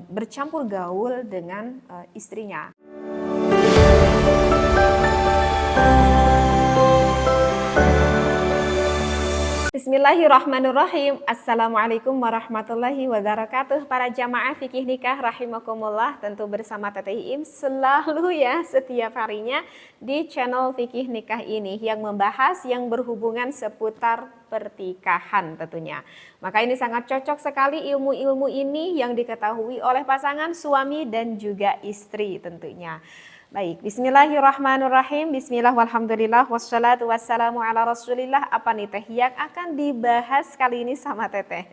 bercampur gaul dengan istrinya. Bismillahirrahmanirrahim. Assalamualaikum warahmatullahi wabarakatuh. Para jamaah fikih nikah rahimakumullah, tentu bersama Teteh Iim selalu ya setiap harinya di channel fikih nikah ini yang membahas yang berhubungan seputar pertikahan tentunya. Maka ini sangat cocok sekali ilmu-ilmu ini yang diketahui oleh pasangan suami dan juga istri tentunya. Baik, bismillahirrahmanirrahim, bismillah walhamdulillah, wassalatu wassalamu ala rasulillah. Apa nih Teh yang akan dibahas kali ini sama Teteh?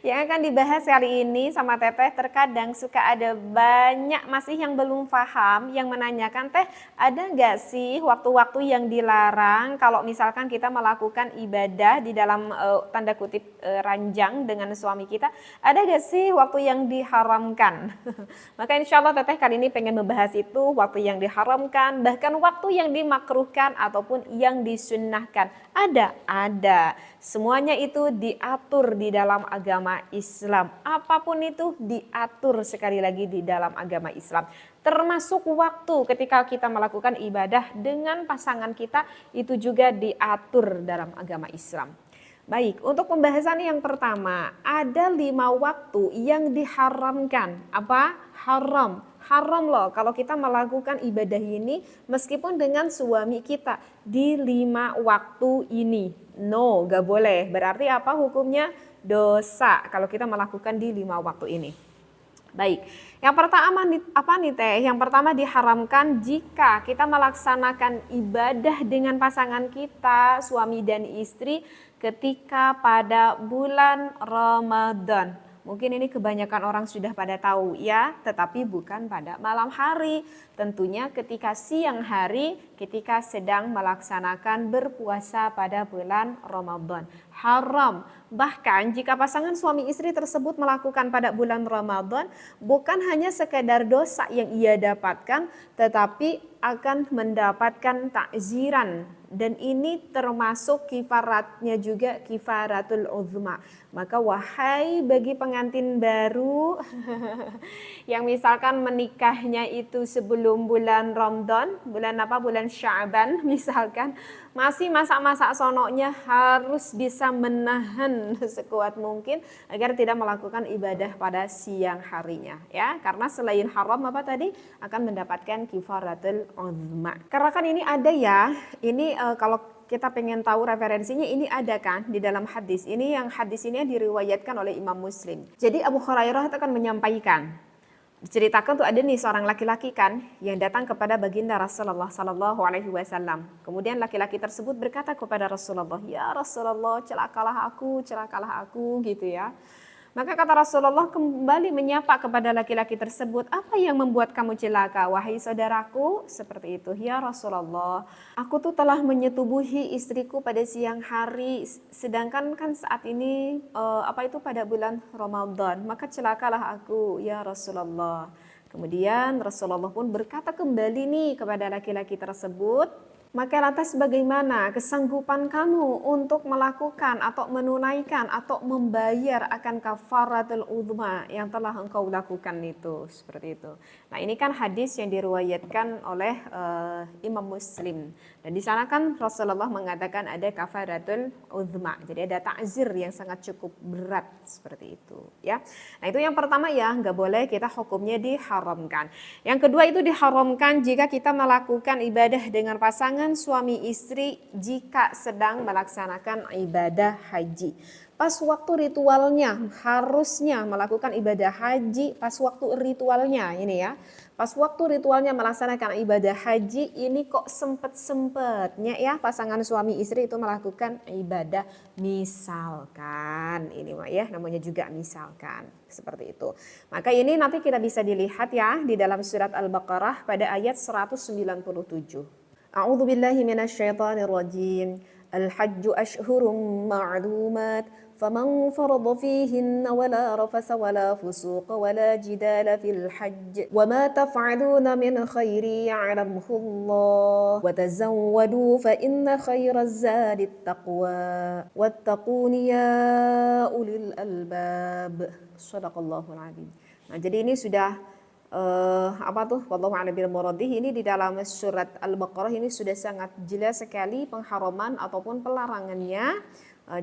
Yang akan dibahas kali ini sama Teteh, terkadang suka ada banyak masih yang belum paham, yang menanyakan, Teh ada gak sih waktu-waktu yang dilarang kalau misalkan kita melakukan ibadah di dalam tanda kutip ranjang dengan suami kita, ada gak sih waktu yang diharamkan? Maka insya Allah Teteh kali ini pengen membahas itu, waktu yang diharamkan, bahkan waktu yang dimakruhkan ataupun yang disunnahkan. Ada. Semuanya itu diatur di dalam agama Islam. Apapun itu diatur sekali lagi di dalam agama Islam. Termasuk waktu ketika kita melakukan ibadah dengan pasangan kita, itu juga diatur dalam agama Islam. Baik, untuk pembahasan yang pertama, ada 5 waktu yang diharamkan. Apa? Haram loh kalau kita melakukan ibadah ini meskipun dengan suami kita di 5 waktu ini. No, gak boleh. Berarti apa hukumnya? Dosa kalau kita melakukan di 5 waktu ini. Baik, yang pertama apa nih Teh? Yang pertama diharamkan jika kita melaksanakan ibadah dengan pasangan kita, suami dan istri ketika pada bulan Ramadan. Mungkin ini kebanyakan orang sudah pada tahu ya, tetapi bukan pada malam hari. Tentunya ketika siang hari, ketika sedang melaksanakan berpuasa pada bulan Ramadan. Haram. Bahkan jika pasangan suami istri tersebut melakukan pada bulan Ramadan, bukan hanya sekedar dosa yang ia dapatkan, tetapi akan mendapatkan takziran. Dan ini termasuk kifaratnya juga kifaratul uzma. Maka wahai bagi pengantin baru yang misalkan menikahnya itu sebelum bulan Ramadan, bulan apa? Bulan Sya'ban misalkan, masih masak-masak sonoknya harus bisa menahan sekuat mungkin agar tidak melakukan ibadah pada siang harinya ya, karena selain haram apa tadi akan mendapatkan kifaratul uzma. Karena kan ini ada ya, ini kalau kita pengen tahu referensinya ini ada kan di dalam hadis. Ini yang hadis ini diriwayatkan oleh Imam Muslim. Jadi Abu Hurairah itu akan menyampaikan, diceritakan tuh ada nih seorang laki-laki kan yang datang kepada baginda Rasulullah Sallallahu Alaihi Wasallam. Kemudian laki-laki tersebut berkata kepada Rasulullah, ya Rasulullah celakalah aku gitu ya. Maka kata Rasulullah kembali menyapa kepada laki-laki tersebut, apa yang membuat kamu celaka wahai saudaraku? Seperti itu, ya Rasulullah, aku tuh telah menyetubuhi istriku pada siang hari, sedangkan kan saat ini pada bulan Ramadan, maka celakalah aku ya Rasulullah. Kemudian Rasulullah pun berkata kembali nih kepada laki-laki tersebut, maka lantas bagaimana kesanggupan kamu untuk melakukan atau menunaikan atau membayar akan kafaratul uzma yang telah engkau lakukan itu, seperti itu. Nah ini kan hadis yang diriwayatkan oleh Imam Muslim. Dan di sana kan Rasulullah mengatakan ada kafaratul uzma. Jadi ada ta'zir yang sangat cukup berat seperti itu ya. Nah itu yang pertama ya, nggak boleh kita hukumnya diharamkan. Yang kedua itu diharamkan jika kita melakukan ibadah dengan pasangan suami istri jika sedang melaksanakan ibadah haji. Pas waktu ritualnya harusnya melakukan ibadah haji, pas waktu ritualnya ini ya. Pas waktu ritualnya melaksanakan ibadah haji ini kok sempet-sempetnya ya pasangan suami istri itu melakukan ibadah misalkan. Ini mah ya namanya juga misalkan seperti itu. Maka ini nanti kita bisa dilihat ya di dalam surat Al-Baqarah pada ayat 197. A'udzu billahi minasyaitonir rajim. Al-hajju ashhurun ma'lumat faman farada fihinna wala rafasa wala fusuqa wala jidala fil hajj wa ma taf'aluna min khairi ya'lamuhu Allah wa tazawwadu fa inna khairaz zadi at-taqwa wattaquni ya ulil albab. Shadaqallahul azim. Nah, jadi ini sudah apa tuh? Wallahu a'lam bil muradih. Ini di dalam surat Al-Baqarah ini sudah sangat jelas sekali pengharaman ataupun pelarangannya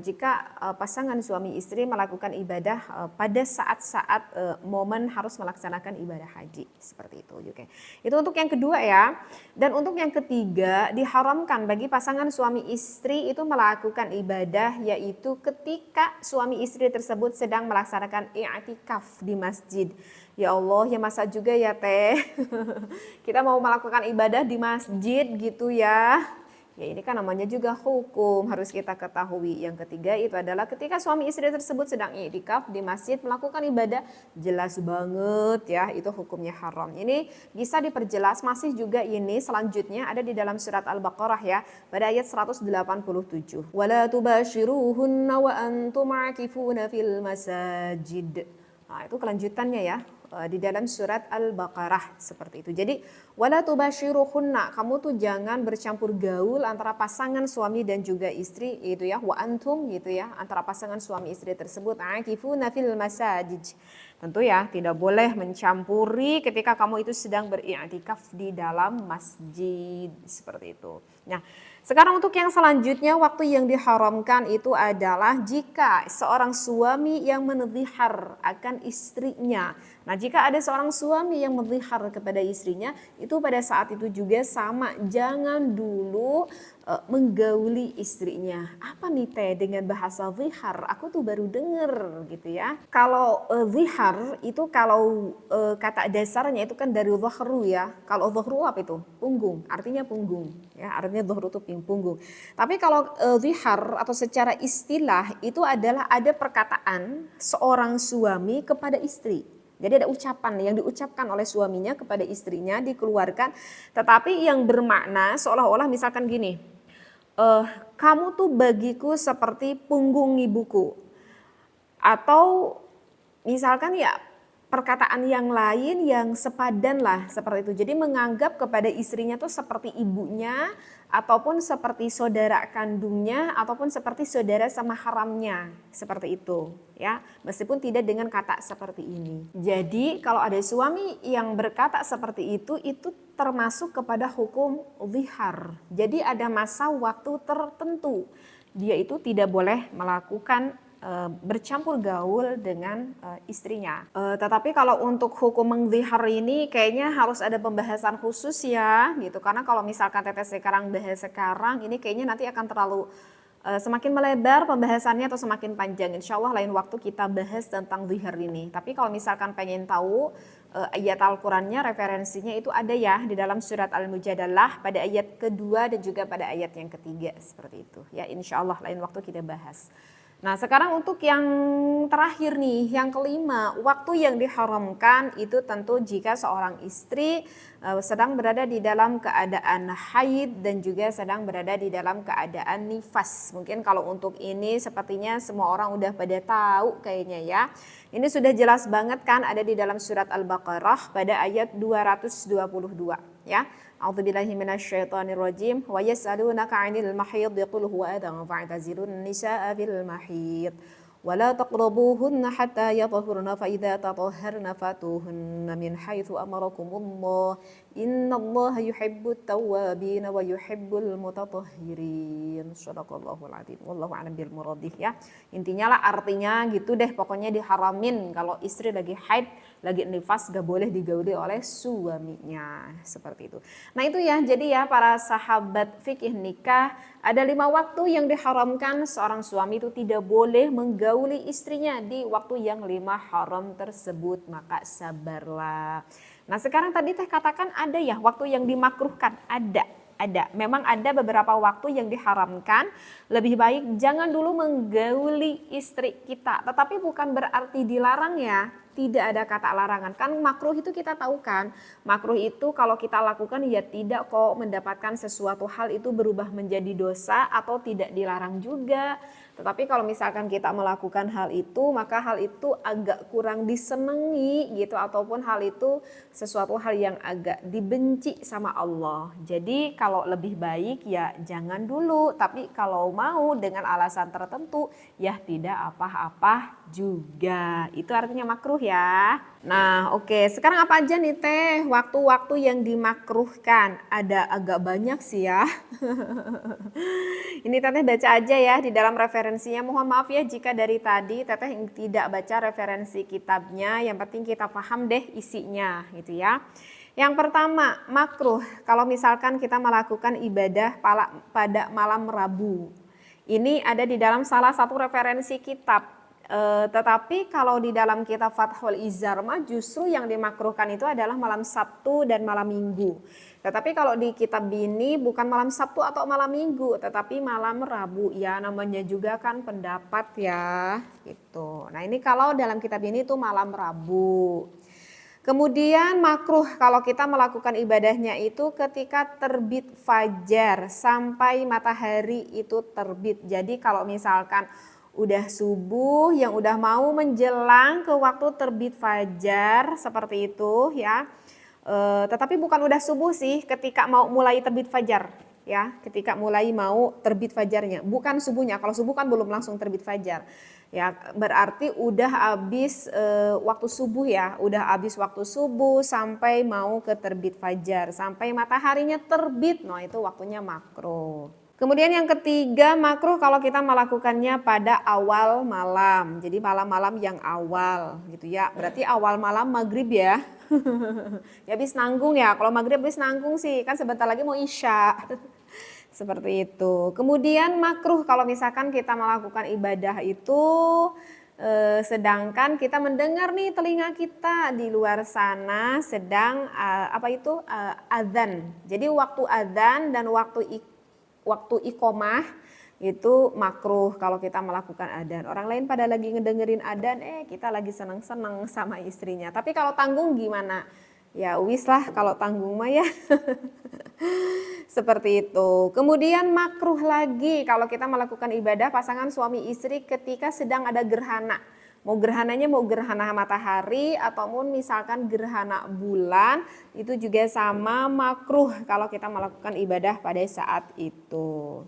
jika pasangan suami istri melakukan ibadah pada saat-saat momen harus melaksanakan ibadah haji seperti itu. Oke. Itu untuk yang kedua ya. Dan untuk yang ketiga, diharamkan bagi pasangan suami istri itu melakukan ibadah yaitu ketika suami istri tersebut sedang melaksanakan i'tikaf di masjid. Ya Allah, ya masa juga ya teh kita mau melakukan ibadah di masjid gitu ya. Ya ini kan namanya juga hukum, harus kita ketahui. Yang ketiga itu adalah ketika suami istri tersebut sedang i'tikaf di masjid melakukan ibadah, jelas banget ya itu hukumnya haram. Ini bisa diperjelas masih juga ini selanjutnya ada di dalam surat Al-Baqarah ya pada ayat 187. Wala tubashiruhunna wa antum aakifuna fil masajid. Nah, itu kelanjutannya ya di dalam surat Al-Baqarah seperti itu. Jadi wala tubashiruhunna, kamu tuh jangan bercampur gaul antara pasangan suami dan juga istri itu ya, wa antum gitu ya, antara pasangan suami istri tersebut aakifuna fil masajid. Tentu ya tidak boleh mencampuri ketika kamu itu sedang beriktikaf di dalam masjid seperti itu. Nah, sekarang untuk yang selanjutnya waktu yang diharamkan itu adalah jika seorang suami yang menadhihar akan istrinya. Nah, jika ada seorang suami yang menadhihar kepada istrinya, itu pada saat itu juga sama, jangan dulu menggauli istrinya. Apa nih teh dengan bahasa zihar? Aku tuh baru denger gitu ya. Kalau zihar itu kalau kata dasarnya itu kan dari dhahru ya. Kalau dhahru apa itu? Punggung, artinya punggung. Ya, artinya dhahru itu punggung. Tapi kalau zihar atau secara istilah itu adalah ada perkataan seorang suami kepada istri. Jadi ada ucapan yang diucapkan oleh suaminya kepada istrinya dikeluarkan, tetapi yang bermakna seolah-olah misalkan gini, kamu tuh bagiku seperti punggung ibuku, atau misalkan ya perkataan yang lain yang sepadan lah seperti itu. Jadi menganggap kepada istrinya tuh seperti ibunya ataupun seperti saudara kandungnya ataupun seperti saudara sama haramnya seperti itu ya, meskipun tidak dengan kata seperti ini. Jadi kalau ada suami yang berkata seperti itu termasuk kepada hukum zihar. Jadi ada masa waktu tertentu dia itu tidak boleh melakukan bercampur gaul dengan istrinya. Tetapi kalau untuk hukum mengzihar ini kayaknya harus ada pembahasan khusus ya gitu. Karena kalau misalkan teteh sekarang bahas sekarang ini kayaknya nanti akan terlalu semakin melebar pembahasannya atau semakin panjang. Insya Allah lain waktu kita bahas tentang zihar ini. Tapi kalau misalkan pengen tahu ayat Al-Qurannya, referensinya itu ada ya di dalam surat Al-Mujadalah pada ayat kedua dan juga pada ayat yang ketiga seperti itu. Ya insya Allah lain waktu kita bahas. Nah sekarang untuk yang terakhir nih, yang kelima, waktu yang diharamkan itu tentu jika seorang istri sedang berada di dalam keadaan haid dan juga sedang berada di dalam keadaan nifas. Mungkin kalau untuk ini sepertinya semua orang udah pada tahu kayaknya ya. Ini sudah jelas banget kan ada di dalam surat Al-Baqarah pada ayat 222 ya. A'udzubillahi minasyaitonirrajim wa yas'alunaka 'anil mahid qul huwa adhan fa'tazilun nisaa fil mahid wa la taqrabuhunna hatta yatahurna fa idza tatahharna fatuhunna min haitsu amarakumullah innallaha yuhibbut tawwabin wa yuhibbul mutatahhirin. Shadaqallahul adzim. Wallahu a'lam bil muradih ya. Intinya lah artinya gitu deh, pokoknya diharamin kalau istri lagi haid, lagi nifas gak boleh digauli oleh suaminya seperti itu. Nah itu ya, jadi ya para sahabat fikih nikah, ada 5 waktu yang diharamkan seorang suami itu tidak boleh menggauli istrinya di waktu yang 5 haram tersebut, maka sabarlah. Nah sekarang tadi teh katakan ada ya waktu yang dimakruhkan, ada. Memang ada beberapa waktu yang diharamkan, lebih baik jangan dulu menggauli istri kita. Tetapi bukan berarti dilarang ya, tidak ada kata larangan. Kan makruh itu kita tahu kan, makruh itu kalau kita lakukan ya tidak kok mendapatkan sesuatu hal itu berubah menjadi dosa atau tidak dilarang juga. Tetapi kalau misalkan kita melakukan hal itu, maka hal itu agak kurang disenangi gitu, ataupun hal itu sesuatu hal yang agak dibenci sama Allah. Jadi kalau lebih baik ya jangan dulu, tapi kalau mau dengan alasan tertentu ya tidak apa-apa juga. Itu artinya makruh ya. Nah, oke. Sekarang apa aja nih Teh waktu-waktu yang dimakruhkan? Ada agak banyak sih ya. Ini Teteh baca aja ya di dalam referensinya. Mohon maaf ya jika dari tadi Teteh tidak baca referensi kitabnya. Yang penting kita paham deh isinya gitu ya. Yang pertama, makruh kalau misalkan kita melakukan ibadah pada malam Rabu. Ini ada di dalam salah satu referensi kitab. Tetapi kalau di dalam kitab Fathul Izar justru yang dimakruhkan itu adalah malam Sabtu dan malam Minggu. Tetapi kalau di kitab ini bukan malam Sabtu atau malam Minggu, tetapi malam Rabu. Ya namanya juga kan pendapat ya gitu. Nah ini kalau dalam kitab ini tuh malam Rabu. Kemudian makruh kalau kita melakukan ibadahnya itu ketika terbit fajar sampai matahari itu terbit. Jadi kalau misalkan udah subuh yang udah mau menjelang ke waktu terbit fajar seperti itu ya. Tetapi bukan udah subuh sih ketika mau mulai terbit fajar ya, ketika mulai mau terbit fajarnya, bukan subuhnya. Kalau subuh kan belum langsung terbit fajar. Ya, berarti udah habis waktu subuh ya, udah habis waktu subuh sampai mau ke terbit fajar, sampai mataharinya terbit. Nah, itu waktunya makruh. Kemudian yang ketiga, makruh kalau kita melakukannya pada awal malam. Jadi malam-malam yang awal gitu ya. Berarti awal malam maghrib ya. Ya habis nanggung ya. Kalau maghrib habis nanggung sih, kan sebentar lagi mau isya. Seperti itu. Kemudian makruh kalau misalkan kita melakukan ibadah itu sedangkan kita mendengar nih telinga kita di luar sana sedang adzan. Jadi waktu adzan dan waktu iqomah itu makruh kalau kita melakukan adzan. Orang lain pada lagi ngedengerin adzan, kita lagi seneng-seneng sama istrinya. Tapi kalau tanggung gimana? Ya wis lah kalau tanggung mah ya. Seperti itu. Kemudian makruh lagi kalau kita melakukan ibadah pasangan suami istri ketika sedang ada gerhana. Mau gerhananya mau gerhana matahari ataupun misalkan gerhana bulan, itu juga sama makruh kalau kita melakukan ibadah pada saat itu.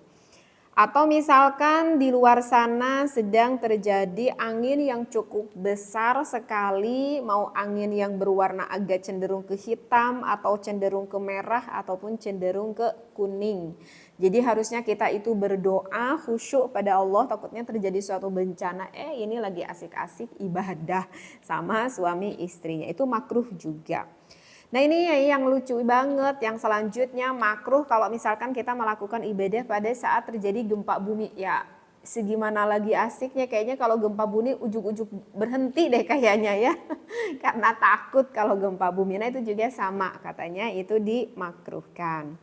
Atau misalkan di luar sana sedang terjadi angin yang cukup besar sekali, mau angin yang berwarna agak cenderung ke hitam atau cenderung ke merah ataupun cenderung ke kuning. Jadi harusnya kita itu berdoa khusyuk pada Allah, takutnya terjadi suatu bencana. Ini lagi asik-asik ibadah sama suami istrinya, itu makruh juga. Nah ini yang lucu banget, yang selanjutnya makruh kalau misalkan kita melakukan ibadah pada saat terjadi gempa bumi. Ya segimana lagi asiknya kayaknya kalau gempa bumi ujuk-ujuk berhenti deh kayaknya ya. Karena takut kalau gempa bumi. Nah itu juga sama katanya itu dimakruhkan.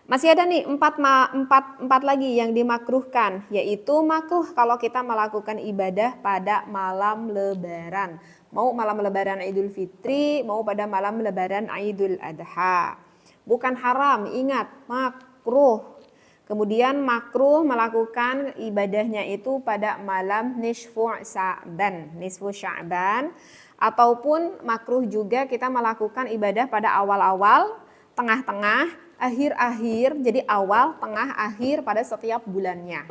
Masih ada nih empat lagi yang dimakruhkan, yaitu makruh kalau kita melakukan ibadah pada malam lebaran. Mau malam lebaran Idul Fitri, mau pada malam lebaran Idul Adha. Bukan haram, ingat, makruh. Kemudian makruh melakukan ibadahnya itu pada malam nisfu Sya'ban. Ataupun makruh juga kita melakukan ibadah pada awal-awal, tengah-tengah, akhir-akhir, jadi awal, tengah, akhir pada setiap bulannya.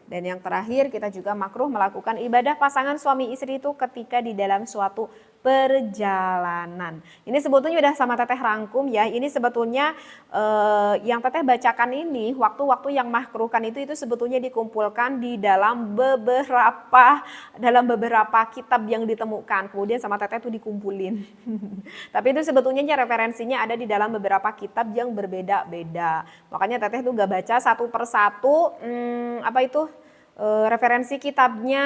Dan yang terakhir kita juga makruh melakukan ibadah pasangan suami istri itu ketika di dalam suatu perjalanan. Ini sebetulnya udah sama Teteh rangkum ya. Ini sebetulnya yang Teteh bacakan ini waktu-waktu yang makruhkan itu sebetulnya dikumpulkan di dalam beberapa kitab yang ditemukan. Kemudian sama Teteh itu dikumpulin. Tapi itu sebetulnya referensinya ada di dalam beberapa kitab yang berbeda-beda. Makanya Teteh tuh gak baca satu persatu referensi kitabnya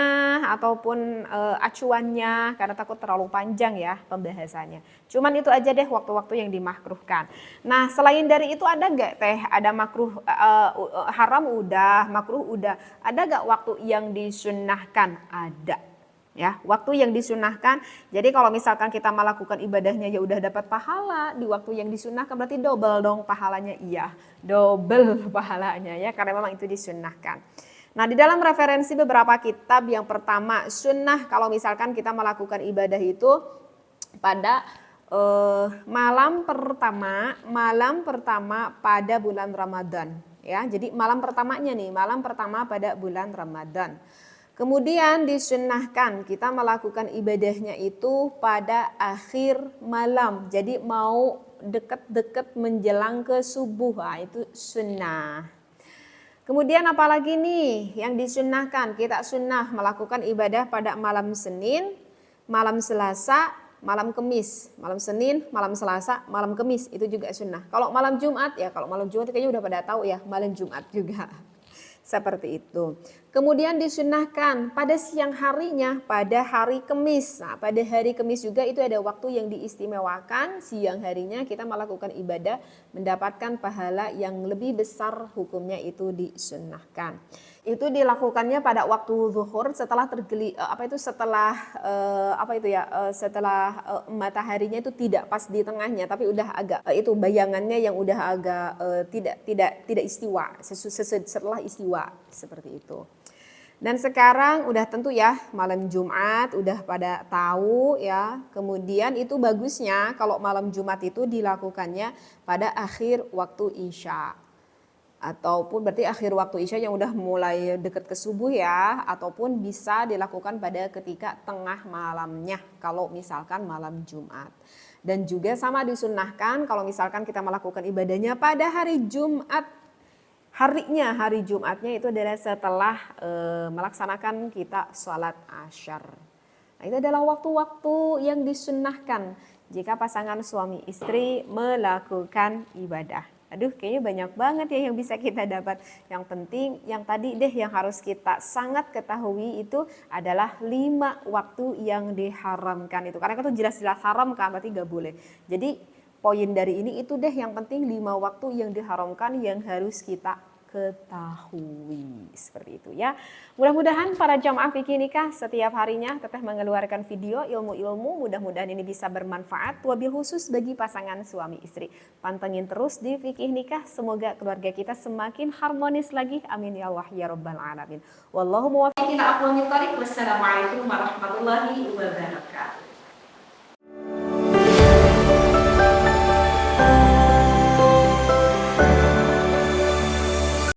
ataupun acuannya karena takut terlalu panjang ya pembahasannya. Cuman itu aja deh waktu-waktu yang dimakruhkan. Nah selain dari itu ada gak Teh? Ada makruh haram udah, makruh udah. Ada gak waktu yang disunnahkan? Ada. Ya, waktu yang disunahkan. Jadi kalau misalkan kita melakukan ibadahnya ya udah dapat pahala di waktu yang disunahkan, berarti double dong pahalanya. Iya, double pahalanya ya karena memang itu disunahkan. Nah, di dalam referensi beberapa kitab, yang pertama sunnah kalau misalkan kita melakukan ibadah itu pada malam pertama pada bulan Ramadan, ya. Jadi malam pertamanya nih, malam pertama pada bulan Ramadan. Kemudian disunnahkan kita melakukan ibadahnya itu pada akhir malam. Jadi mau deket-deket menjelang ke subuh, itu sunnah. Kemudian apalagi nih yang disunnahkan? Kita sunnah melakukan ibadah pada malam Senin, malam Selasa, malam Kemis. Malam Senin, malam Selasa, malam Kemis, itu juga sunnah. Kalau malam Jumat, ya kalau malam Jumat kayaknya udah pada tahu ya, malam Jumat juga. Seperti itu. Kemudian disunnahkan pada siang harinya pada hari Kemis. Nah, pada hari Kemis juga itu ada waktu yang diistimewakan. Siang harinya kita melakukan ibadah, mendapatkan pahala yang lebih besar, hukumnya itu disunnahkan. Itu dilakukannya pada waktu zuhur setelah setelah mataharinya itu tidak pas di tengahnya, tapi udah agak itu bayangannya yang udah agak tidak istiwa, setelah istiwa seperti itu. Dan sekarang udah tentu ya malam Jumat udah pada tahu ya. Kemudian itu bagusnya kalau malam Jumat itu dilakukannya pada akhir waktu Isya. Ataupun berarti akhir waktu Isya yang udah mulai dekat ke subuh ya, ataupun bisa dilakukan pada ketika tengah malamnya kalau misalkan malam Jumat. Dan juga sama disunnahkan kalau misalkan kita melakukan ibadahnya pada hari Jumat, hari Jumatnya itu adalah setelah melaksanakan kita sholat asyar. Nah, itu adalah waktu-waktu yang disunnahkan jika pasangan suami istri melakukan ibadah. Aduh, kayaknya banyak banget ya yang bisa kita dapat. Yang penting, yang tadi deh yang harus kita sangat ketahui itu adalah 5 waktu yang diharamkan itu. Karena itu jelas-jelas haram kan, berarti gak boleh. Jadi poin dari ini itu deh yang penting 5 waktu yang diharamkan yang harus kita ketahui, seperti itu ya. Mudah-mudahan para jamaah fikih nikah setiap harinya teteh mengeluarkan video ilmu-ilmu, mudah-mudahan ini bisa bermanfaat, wabil khusus bagi pasangan suami istri. Pantengin terus di fikih nikah, semoga keluarga kita semakin harmonis lagi, amin ya Allah ya rabbal alamin. Wallahu muwaffiq ila aqwamit thoriq. Wassalamualaikum warahmatullahi wabarakatuh.